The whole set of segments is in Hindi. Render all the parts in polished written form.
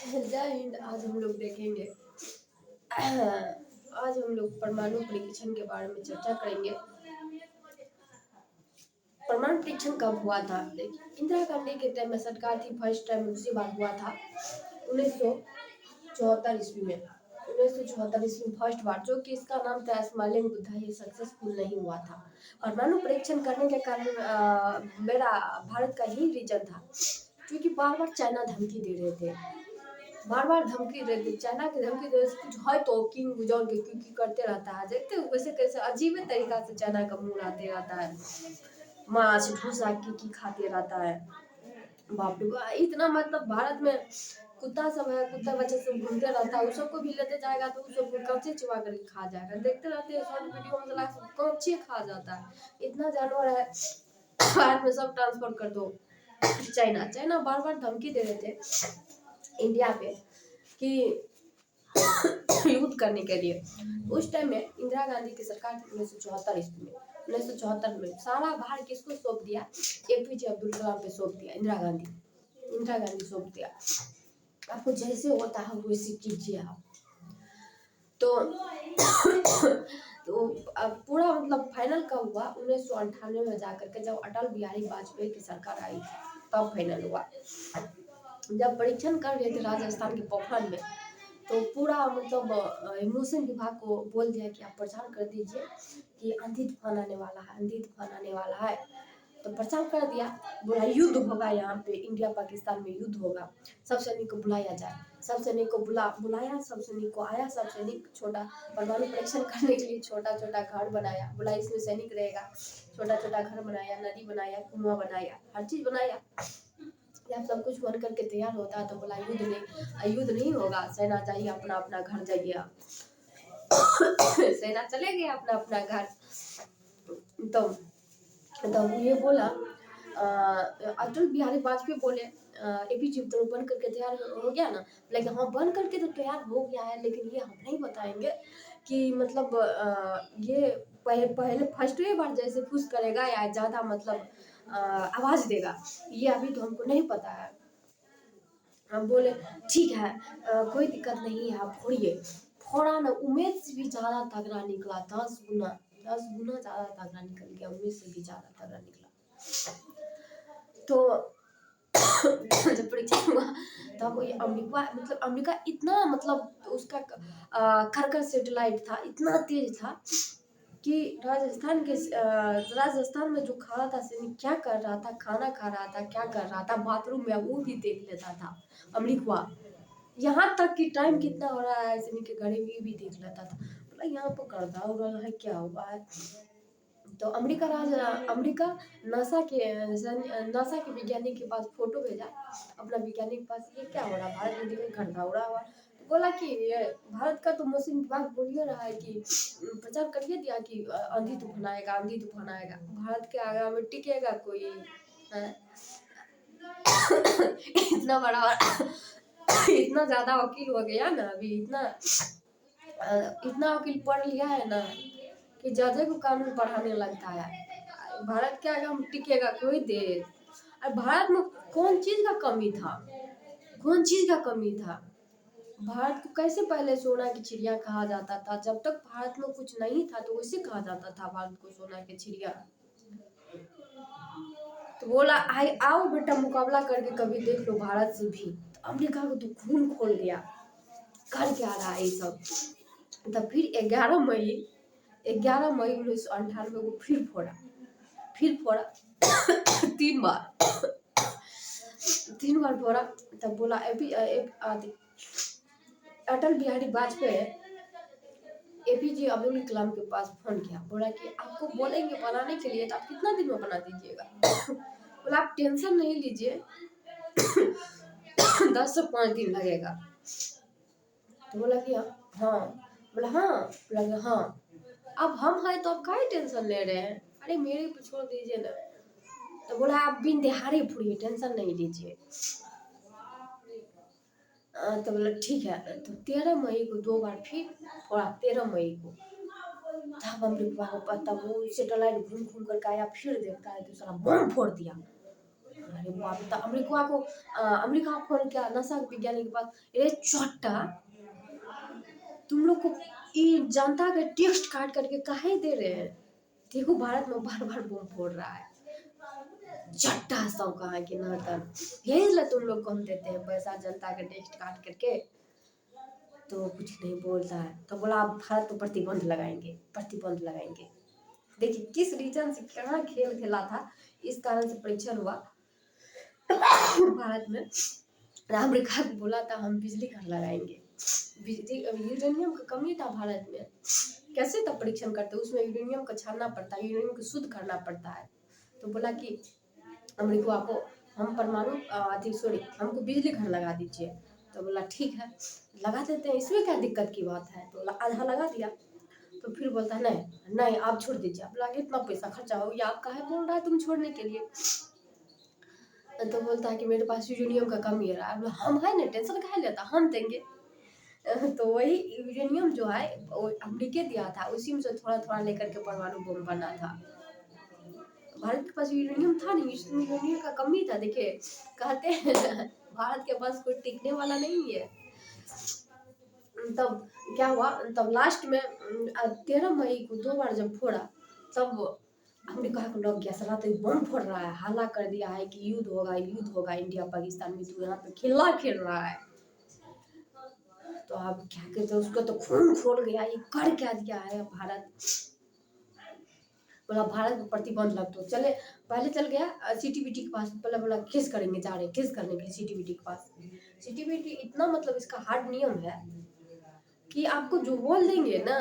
जय हिंद। आज हम लोग देखेंगे आज हम लोग परमाणु परीक्षण के बारे में चर्चा करेंगे। परमाणु परीक्षण कब हुआ था? देखिए, इंदिरा गांधी के टाइम में सरकार थी, फर्स्ट टाइम उसी बार हुआ था 1974 ईस्वी में। 1974 ईस्वी में फर्स्ट बार, जो कि इसका नाम था स्माइलिंग बुद्धा, ये सक्सेसफुल नहीं हुआ था। परमाणु परीक्षण करने के कारण मेरा भारत का ही रीजन था, क्योंकि बार बार चाइना धमकी दे रहे थे, बार बार धमकी दे रहे थे। चाइना की धमकी दे रहे, कुछ है तो किंग जोन के क्योंकि करते रहता है। देखते हो कैसे कैसे अजीब तरीका से चाइना का मुंह आते रहता है, मांस भूसा की खाते रहता है। बाप रे बाप, इतना मतलब भारत में कुत्ता सब है, कुत्ता बच्चे सब घूमते रहता है, उस सबको भी लेते जाएगा तो उस सबको कच्चे चुबा करके खा जाएगा। देखते रहते हैं शॉर्ट वीडियो में, चला कच्चे खा जाता है। इतना जानवर है, भारत में सब ट्रांसफर कर दो चाइना। चाइना बार बार धमकी दे रहे थे इंडिया पे कि युद्ध करने के लिए। उस टाइम में इंदिरा गांधी की सरकार थी 1974 ईस्वी में। 1974 में सारा भार किसको सौंप दिया? एपीजे अब्दुल कलाम पे सौंप दिया। इंदिरा गांधी सौंप दिया। आपको जैसे होता है वैसे कीजिए आप। तो तो अब पूरा मतलब फाइनल कब हुआ? 1998 में जाकर के, जब अटल बिहारी वाजपेयी की सरकार आई थी तब फाइनल हुआ। जब परीक्षण कर रहे थे राजस्थान के पोखरण में, तो पूरा मतलब इमोशन विभाग को बोल दिया कि आप प्रचार कर दीजिए कि आंधी तूफान आने वाला है, आंधी तूफान आने वाला है। तो प्रचार कर दिया, बोला युद्ध होगा, यहाँ पे इंडिया पाकिस्तान में युद्ध होगा, सब सैनिक को बुलाया जाए। सब सैनिक को बुलाया, सब सैनिक को आया। सब सैनिक छोटा परमाणु परीक्षण करने के लिए छोटा छोटा घर बनाया, बोला इसमें सैनिक रहेगा। छोटा छोटा घर बनाया, नदी बनाया, कुआं बनाया, हर चीज बनाया। जब सब कुछ बन करके तैयार होता है तो बोला युद्ध नहीं होगा, सेना जाइए अपना अपना घर जाइए। सेना चले गए अपना अपना घर। तो ये बोला अटल बिहारी वाजपेयी बोले एपीजे तो बन करके तैयार हो गया ना? लेकिन हाँ, बन करके तो तैयार हो गया है, लेकिन ये हम नहीं बताएंगे कि मतलब ये पहले फर्स्ट बार जैसे पुश करेगा या ज्यादा मतलब आवाज देगा, ये अभी तो हमको नहीं पता है। हम बोले ठीक है, कोई दिक्कत नहीं है, आप फोड़िए। फोड़ा ना, उम्मीद से भी ज्यादा तगड़ा निकला, 10 गुना ज्यादा तगड़ा निकल गया, उम्मीद से भी ज्यादा तगड़ा निकला। तो जब परीक्षा हुआ तब ये अमेरिका इतना मतलब उसका खरकर सैटेलाइट था, इतना तेज था कि राजस्थान में जो खा रहा था सैनिक, क्या कर रहा था, खाना खा रहा था, क्या कर रहा था बाथरूम में, वो भी देख लेता था अमेरिका। यहाँ तक कि टाइम कितना हो रहा है सैनिक के घड़ी में भी देख लेता था। बोला यहाँ पर गर्दा हो रहा है, क्या हुआ है? तो अमेरिका नासा के वैज्ञानिक के पास फोटो भेजा, अपना वैज्ञानिक के पास, ये क्या हो रहा है भारत में, देखिए घटना हो रहा हुआ। तो बोला कि ये भारत का तो मौसम विभाग बोलिए रहा है कि प्रचार करिए दिया कि आंधी तूफान आएगा, आंधी तूफान आएगा। भारत के आगे में टिकेगा कोई? इतना बड़ा इतना ज्यादा वकील हो गया ना अभी, इतना वकील पढ़ लिया है ना कि जजे को कानून पढ़ाने लगता है। भारत के आगे हम टिकेगा कोई देश? और भारत में कौन चीज का कमी था? कौन चीज का कमी था? भारत को कैसे पहले सोना की चिड़िया कहा जाता था? जब तक भारत में कुछ नहीं था तो वैसे कहा जाता था भारत को सोना की चिड़िया। तो बोला आओ बेटा, मुकाबला करके कभी देख लो भारत से भी। तो अमेरिका को तो खून खोल दिया, कर क्या रहा है ये सब। तब फिर 11 मई 1998 को फिर फोड़ा 3 बार फोड़ा। तब बोला अटल बिहारी वाजपेयी एपीजे अब्दुल कलाम के पास फोन किया, बोला कि आपको बोलेंगे बनाने के लिए तो आप कितना दिन में बना दीजिएगा? बोला आप टेंशन नहीं लीजिए, 10 से 5 दिन लगेगा। तो बोला कि हाँ। बोला हाँ। अब हम हैं तो आप काहे टेंशन ले रहे हैं? अरे मेरे को छोड़ दीजिए ना। तो बोला आप बिन दिहाड़ी फोड़िए, टेंशन नहीं लीजिए। तो बोला ठीक है। तो 13 मई को 2 बार फिर फोड़ा, 13 मई को। तब अमेरिका को पता, वो सैटेलाइट घूम घूम करके आया, फिर देखता है तो सारा बम फोड़ दिया। अरे बाप रे! तो अमेरिका को अमेरिका फोन किया नासा विज्ञानी के पास, "ए चोट्टा, तुम लोग को ये जनता का टेक्स्ट काट करके काहे दे रहे हैं? देखो भारत में बार-बार बम फोड़ रहा है। चट्टा सब कहा कि ना तब यही ला तुम लोग को हम देते हैं पैसा जनता का टेक्स्ट काट करके।" तो कुछ नहीं बोलता है। तो बोला आप भारत पर प्रतिबंध लगाएंगे, प्रतिबंध लगाएंगे। देखिए किस रीजन से क्या खेल खेला था, इस कारण से परीक्षण हुआ भारत में। अमेरिका को बोला था हम बिजली घर लगाएंगे, बिजली यूरेनियम का कमी था भारत में, कैसे तब परीक्षण करते, उसमें यूरेनियम को छानना पड़ता है, यूरेनियम को शुद्ध करना पड़ता है। तो बोला कि अमेरिका को हम परमाणु सॉरी हमको बिजली घर लगा दीजिए। तो बोला ठीक है लगा देते हैं, इसमें क्या दिक्कत की बात है। तो आधा लगा दिया। तो फिर बोलता है नहीं नहीं आप छोड़ दीजिए, अब लगे इतना पैसा खर्चा हो गया, आप काहे बोल रहा है तुम छोड़ने के लिए। तो बोलता है कि मेरे पास यूरेनियम का कमी है। हम है ना, टेंशन काहे लेता, हम देंगे। तो वही यूरेनियम जो है वो अमेरिका दिया था, उसी में से थोड़ा थोड़ा लेकर के परमाणु बम बना था। भारत के पास यूरेनियम था नहीं, इसमें यूरेनियम का कमी था। देखिए कहते हैं भारत के पास कोई टिकने वाला नहीं है। तब क्या हुआ, तब लास्ट में 13 मई को 2 बार जब फोड़ा, तब अमेरिका को लग गया साला तो बम फोड़ रहा है, हल्ला कर दिया है कि युद्ध होगा इंडिया पाकिस्तान में, तो यहाँ पे खिल्ला खेल रहा है। तो अब क्या कहते हैं उसको, तो खून खोल गया, ये कर क्या दिया है भारत। बोला भारत पर प्रतिबंध लग तो चले, पहले चल गया सीटीबीटी के पास, पहले बोला केस करेंगे, जा रहे केस करने के सीटीबीटी के पास। सीटीबीटी इतना मतलब इसका हार्ड नियम है कि आपको जो बोल देंगे ना,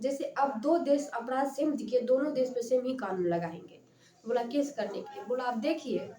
जैसे अब दो देश अपराध सेम दिखे, दोनों देश पे सेम ही कानून लगाएंगे। बोला केस करने के लिए। बोला आप देखिए,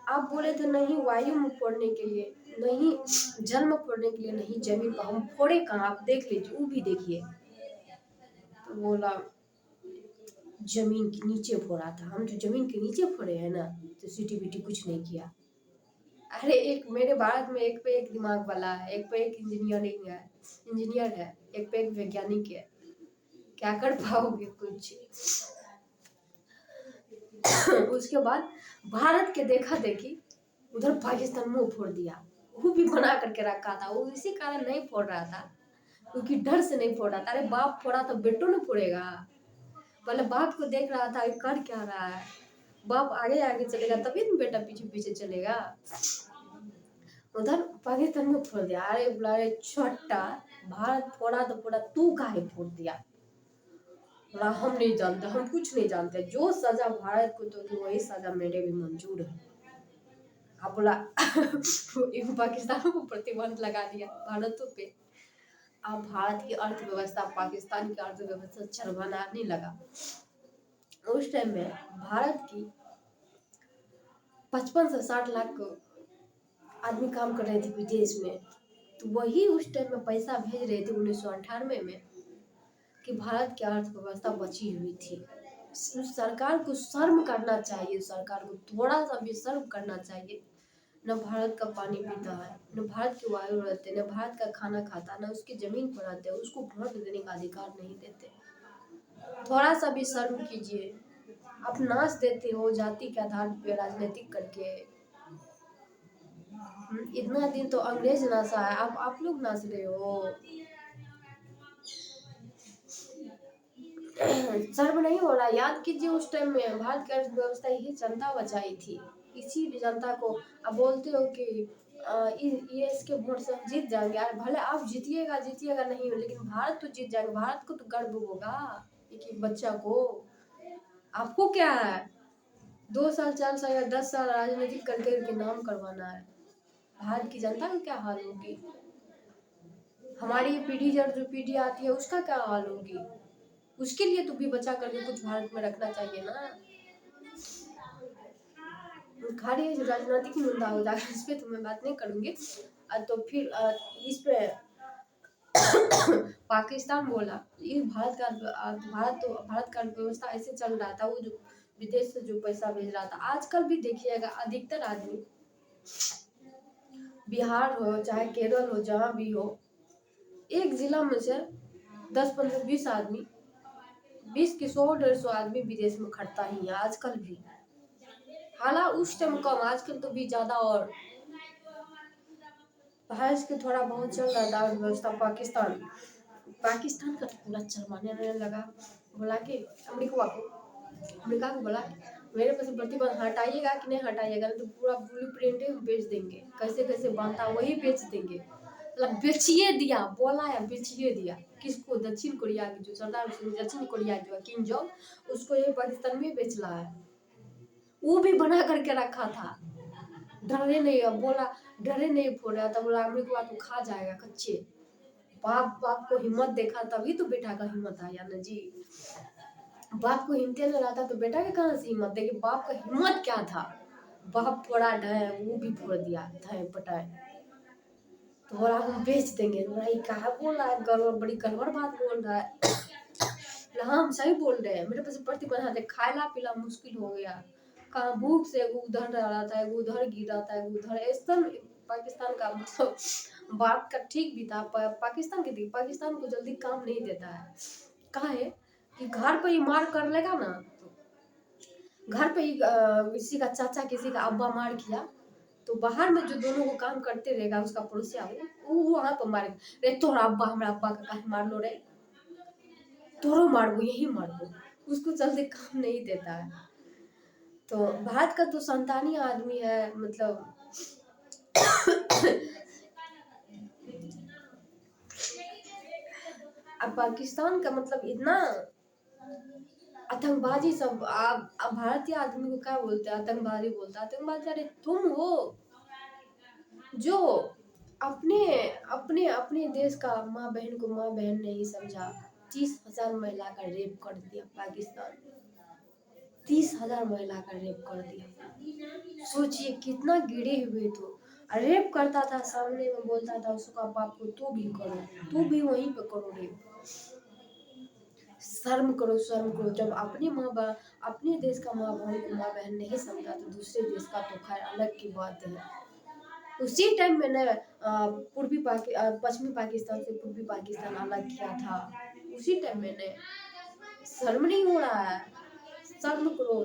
आप बोले थे नहीं वायु में फोड़ने के लिए, नहीं जल में फोड़ने के लिए, नहीं जमीन पर, हम फोड़े कहाँ आप देख लीजिए, वो भी देखिए। तो बोला जमीन के नीचे फोड़ा था, हम तो जमीन के नीचे फोड़े हैं ना, तो सीटीबीटी कुछ नहीं किया। अरे एक मेरे भारत में एक पे एक दिमाग वाला है, एक पे एक इंजीनियर है, एक पे एक वैज्ञानिक है, क्या कर पाओगे कुछ। उसके बाद भारत के देखा देखी उधर पाकिस्तान मुंह फोड़ दिया, वो भी बना करके रखा था, वो इसी कारण नहीं फोड़ रहा था, क्योंकि डर से नहीं फोड़ रहा था। अरे बाप फोड़ा तो बेटो ने फोड़ेगा, पहले बाप को देख रहा था कर क्या रहा है, बाप आगे आगे चलेगा तभी तो बेटा पीछे पीछे चलेगा। उधर पाकिस्तान में फोड़ दिया। अरे बोला अरे छोटा, भारत फोड़ा तो फोड़ा, तू काहे फोड़ दिया। बोला हम नहीं जानते, हम कुछ नहीं जानते, जो सजा भारत को तो वही सजा मेरे भी मंजूर है। अब बोला पाकिस्तान को प्रतिबंध लगा दिया भारत पे। अब भारत की अर्थव्यवस्था पाकिस्तान की अर्थव्यवस्था चरमराने लगा। उस टाइम में भारत की 55 से 60 लाख आदमी काम कर रहे थे विदेश में, तो वही उस टाइम में पैसा भेज रहे थे 1998 में कि भारत की अर्थव्यवस्था बची हुई थी। सरकार को शर्म करना चाहिए, सरकार को थोड़ा सा भी शर्म करना चाहिए। न भारत का पानी पीता है, न भारत की वायु रहते, न भारत का खाना खाता, न उसकी जमीन पर रहते, उसको वोट देने का अधिकार नहीं देते। थोड़ा सा भी शर्म कीजिए। आप नाच देते हो जाति के आधार पे राजनीतिक करके। इतना दिन तो अंग्रेज नाचा है, अब आप लोग नाच रहे हो। शर्म नहीं हो रहा, याद कीजिए उस टाइम में भारत की अर्थव्यवस्था यही जनता बचाई थी, इसी जनता को। अब बोलते हो कि ये इसके वोट से हम जीत जाएंगे, यार भले आप जीतिएगा जीतिएगा नहीं, लेकिन भारत तो जीत जाएंगे, भारत को तो गर्व होगा एक एक बच्चा को। आपको क्या है 2 साल 4 साल या 10 साल राजनीतिक करके नाम करवाना है, भारत की जनता का क्या हाल होगी, हमारी पीढ़ी जो पीढ़ी आती है उसका क्या हाल होगी। उसके लिए तो भी बचा करके कुछ भारत में रखना चाहिए ना। खाली राजनीतिक मुद्दा हो जाएगा, इस पे तो मैं बात नहीं करूंगी। तो फिर इस पे पाकिस्तान बोला ये भारत का अर्थव्यवस्था ऐसे चल रहा था, वो जो विदेश से जो पैसा भेज रहा था। आजकल भी देखिएगा अधिकतर आदमी बिहार हो चाहे केरल हो, जहाँ भी हो, एक जिला में से 10 15 20 आदमी, 20 की 100 150 आदमी विदेश में खटता ही है आजकल भी। हालांकि उस टाइम कम, आजकल तो भी ज्यादा। और भारत के थोड़ा बहुत चल रहा था अर्थव्यवस्था। पाकिस्तान पाकिस्तान का तो पूरा चरमाने रहने लगा। बोला कि अमेरिका को बोला मेरे पास प्रतिबंध हटाइएगा कि नहीं हटाइएगा, नहीं तो पूरा ब्लू प्रिंट हम बेच देंगे, कैसे कैसे बनता वही बेच देंगे। मतलब बेचिए दिया, बोला या बेचिए दिया। किसको? दक्षिण कोरिया की जो सरदार दक्षिण कोरिया जो है किम जोंग, उसको ये पाकिस्तान में बेच रहा है। वो भी बना करके रखा था, डरे नहीं। अब बोला डरे नहीं फोड़ रहा था, बोला अमेरिका तो खा जाएगा कच्चे। बाप बाप को हिम्मत देखा तभी तो बेटा का हिम्मत आया ना जी। बाप को हिम्मत नहीं रहता तो बेटा के कहाँ से हिम्मत देगी? बाप का हिम्मत क्या था? बाप फोड़ा ढाए, वो भी फोड़ दिया ढाए पटाए। तो बोला हम बेच देंगे। बोला ये कहा बोल रहा है, गड़बड़, बड़ी गड़बड़ बात बोल रहा है। बोला हाँ हम सही बोल रहे हैं, मेरे पास प्रतिबंध है, खाना पीना मुश्किल हो गया। कहाँ भूख से एगो उधर रहा था, एगो उधर गिर रहा था, एगो उधर। ऐसा पाकिस्तान का मतलब बात का ठीक भी था। पाकिस्तान के थी, पाकिस्तान को जल्दी काम नहीं देता है। कहा है कि घर पे ही मार कर लेगा ना, घर पे ही किसी का चाचा किसी का अब्बा मार किया तो बाहर में जो दोनों को काम करते रहेगा उसका पड़ोसिया, वो वहां पर मारेगा। रे तोहरा अब्बा हमारा अब्बा का काहे मार लो रे, तोरो मारबो यही मारबो। उसको जल्दी काम नहीं देता है। तो भारत का तो संतानी आदमी है, मतलब अब पाकिस्तान का मतलब इतना आतंकवादी सब। आप भारतीय आदमी को क्या बोलते हैं? आतंकवादी बोलता है। आतंकवादी अरे तुम हो जो अपने अपने अपने देश का माँ बहन को माँ बहन नहीं समझा। 30,000 महिला का रेप कर दिया पाकिस्तान। 30,000 महिला का रेप कर दिया। सोचिए कितना गिरे हुए तो रेप करता था, सामने में बोलता था उसका बाप को तू भी करो, तू भी वहीं पे करो रेप। शर्म करो, शर्म करो। जब अपने अपने देश का माँ बहन को माँ बहन नहीं समझा तो दूसरे देश का तो खैर अलग की बात है। उसी टाइम मैंने पश्चिमी पाकिस्तान से पूर्वी पाकिस्तान अलग किया था। उसी टाइम मैंने, शर्म नहीं हो रहा है? शर्म करो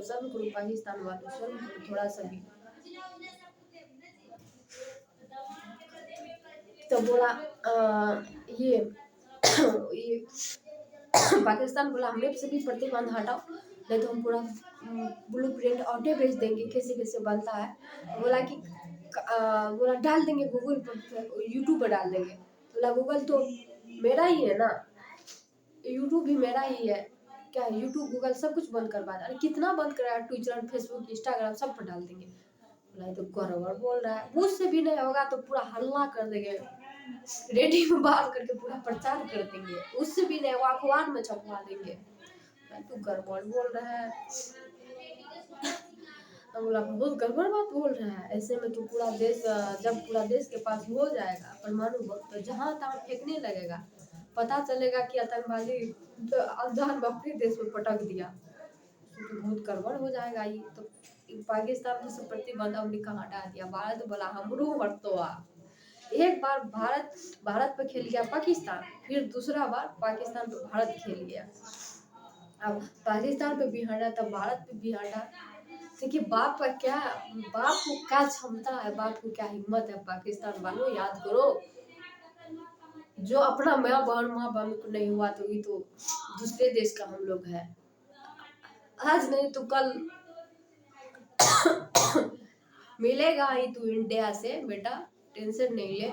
पाकिस्तान वालों, शर्म करो थोड़ा सा भी। तो बोला ये ये पाकिस्तान बोला हमें से भी प्रतिबंध हटाओ, नहीं तो हम पूरा ब्लू प्रिंट ऑटे भेज देंगे कैसे कैसे बनता है। बोला कि बोला डाल देंगे गूगल पर, यूट्यूब पर डाल देंगे। बोला गूगल तो मेरा ही है ना, यूट्यूब भी मेरा ही है क्या? यूट्यूब गूगल सब कुछ बंद करवा दे। अरे कितना बंद कराया? ट्विटर फेसबुक इंस्टाग्राम सब पर डाल देंगे। बोला ये तो गड़बड़ बोल रहा है, मुझसे भी नहीं होगा तो पूरा हल्ला कर देंगे, रेडियो में बात करके पूरा प्रचार कर देंगे। उससे भी नहीं, वो अखबार में छपवा देंगे। तू गड़बड़ बोल रहा है। बोला बहुत गड़बड़ बात बोल रहा है। ऐसे में तो पूरा देश, जब पूरा देश के पास हो जाएगा परमाणु बम तो जहां तहां फेंकने लगेगा, पता चलेगा कि आतंकवादी अंजान में अपने देश में पटक दिया तो बहुत गड़बड़ हो जाएगा। ये तो पाकिस्तान से प्रतिबंध अमेरिका हटा दिया। भारत बोला हमरो हटतो। एक बार भारत पे खेल गया पाकिस्तान, फिर दूसरा बार पाकिस्तान पे भारत खेल गया। अब पाकिस्तान पे भी हटा तब भारत पे भी हटा। देखिए बाप को क्या क्षमता है, बाप को क्या हिम्मत है। पाकिस्तान वालों याद करो, जो अपना माँ बहन को नहीं हुआ तो ये तो दूसरे देश का हम लोग है। आज नहीं तो कल मिलेगा ही तू इंडिया से बेटा, टेंशन नहीं ले।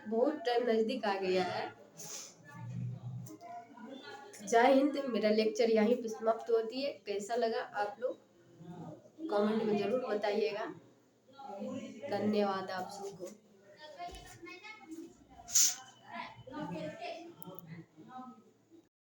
बहुत टाइम नजदीक आ गया है। जय हिंद। मेरा लेक्चर यहीं पे समाप्त होती है। कैसा लगा आप लोग कमेंट में जरूर बताइएगा। धन्यवाद आप सबको।